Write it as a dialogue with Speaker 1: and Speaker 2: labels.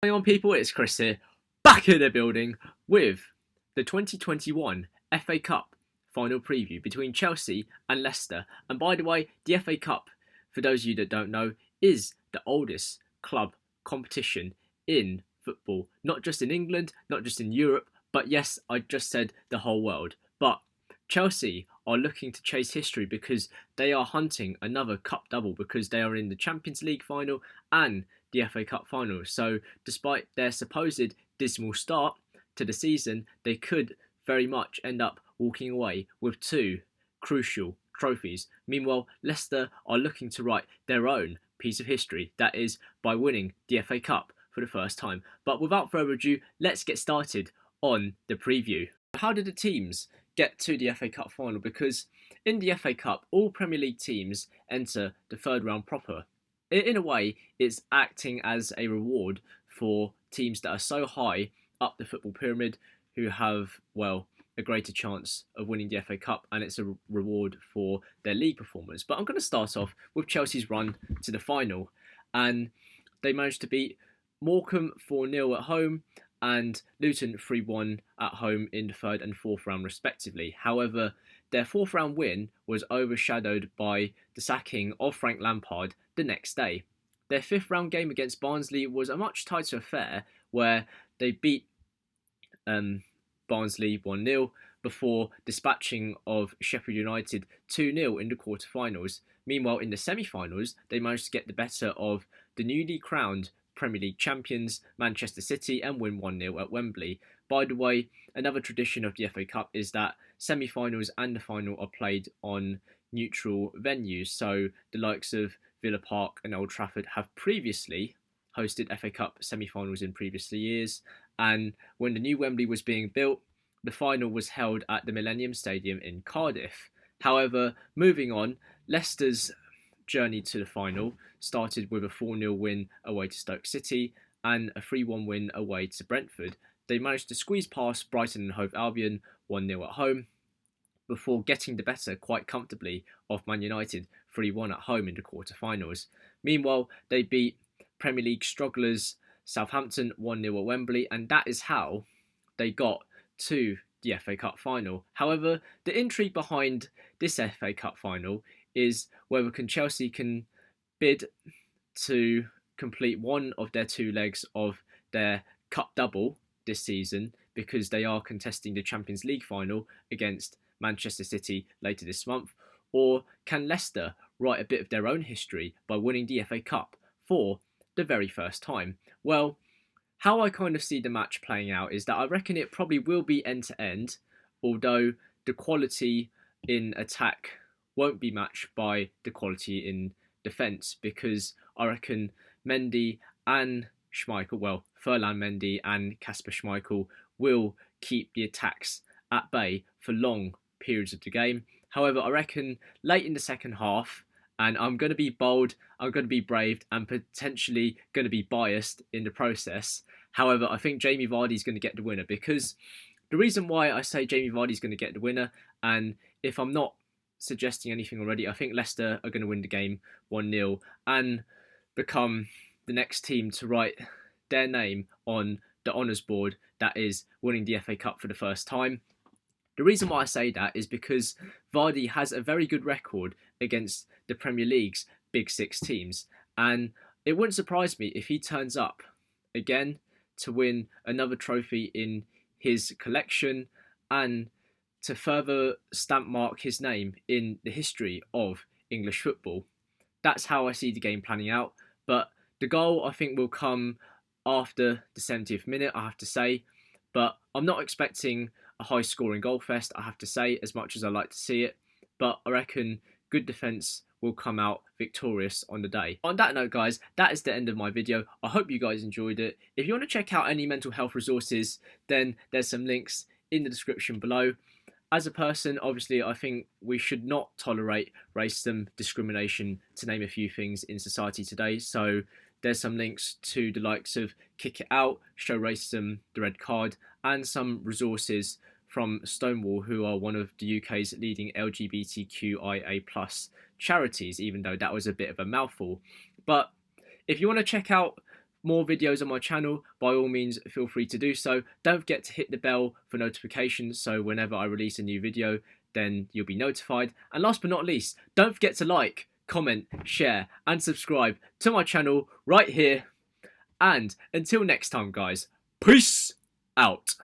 Speaker 1: Hey on people, it's Chris here, back in the building with the 2021 FA Cup final preview between Chelsea and Leicester. And by the way, the FA Cup, for those of you that don't know, is the oldest club competition in football. Not just in England, not just in Europe, but yes, I just said the whole world. But Chelsea are looking to chase history because they are hunting another cup double because they are in the Champions League final and the FA Cup final. So despite their supposed dismal start to the season, they could very much end up walking away with two crucial trophies. Meanwhile, Leicester are looking to write their own piece of history, that is by winning the FA Cup for the first time. But without further ado, let's get started on the preview. How did the teams get to the FA Cup final? Because in the FA Cup, all Premier League teams enter the third round proper. In a way, it's acting as a reward for teams that are so high up the football pyramid who have, well, a greater chance of winning the FA Cup, and it's a reward for their league performance. But I'm going to start off with Chelsea's run to the final, and they managed to beat Morecambe 4-0 at home and Luton 3-1 at home in the third and fourth round respectively. However, their fourth round win was overshadowed by the sacking of Frank Lampard the next day. Their fifth round game against Barnsley was a much tighter affair where they beat Barnsley 1-0 before dispatching of Sheffield United 2-0 in the quarterfinals. Meanwhile, in the semi-finals, they managed to get the better of the newly crowned Premier League champions Manchester City and win 1-0 at Wembley. By the way, another tradition of the FA Cup is that semi-finals and the final are played on neutral venues. So the likes of Villa Park and Old Trafford have previously hosted FA Cup semi-finals in previous years. And when the new Wembley was being built, the final was held at the Millennium Stadium in Cardiff. However, moving on, Leicester's journey to the final started with a 4-0 win away to Stoke City and a 3-1 win away to Brentford. They managed to squeeze past Brighton and Hove Albion 1-0 at home before getting the better quite comfortably of Man United 3-1 at home in the quarterfinals. Meanwhile, they beat Premier League strugglers Southampton 1-0 at Wembley, and that is how they got to the FA Cup final. However, the intrigue behind this FA Cup final is whether Chelsea can bid to complete one of their two legs of their cup double this season, because they are contesting the Champions League final against Manchester City later this month, or can Leicester write a bit of their own history by winning the FA Cup for the very first time? Well, how I kind of see the match playing out is that I reckon it probably will be end to end, although the quality in attack won't be matched by the quality in defence, because I reckon Mendy and Schmeichel, well, Ferland Mendy and Kasper Schmeichel will keep the attacks at bay for long periods of the game. However, I reckon late in the second half, and I'm going to be bold, I'm going to be brave, and potentially going to be biased in the process. However, I think Jamie Vardy's going to get the winner, because the reason why I say Jamie Vardy's going to get the winner, and if I'm not suggesting anything already, I think Leicester are going to win the game 1-0 and become the next team to write their name on the honours board, that is winning the FA Cup for the first time. The reason why I say that is because Vardy has a very good record against the Premier League's Big Six teams, and it wouldn't surprise me if he turns up again to win another trophy in his collection and to further stamp mark his name in the history of English football. That's how I see the game planning out, but the goal I think will come after the 70th minute, I have to say, but I'm not expecting a high-scoring goal fest, I have to say, as much as I like to see it, but I reckon good defence will come out victorious on the day. On that note, guys, that is the end of my video. I hope you guys enjoyed it. If you want to check out any mental health resources, then there's some links in the description below. As a person, obviously, I think we should not tolerate racism, discrimination, to name a few things in society today. So there's some links to the likes of Kick It Out, Show Racism, The Red Card, and some resources from Stonewall, who are one of the UK's leading LGBTQIA+ charities, even though that was a bit of a mouthful. But if you want to check out more videos on my channel, by all means feel free to do so. Don't forget to hit the bell for notifications so whenever I release a new video, then you'll be notified. And last but not least, don't forget to like, comment, share and subscribe to my channel right here. And until next time guys, peace out.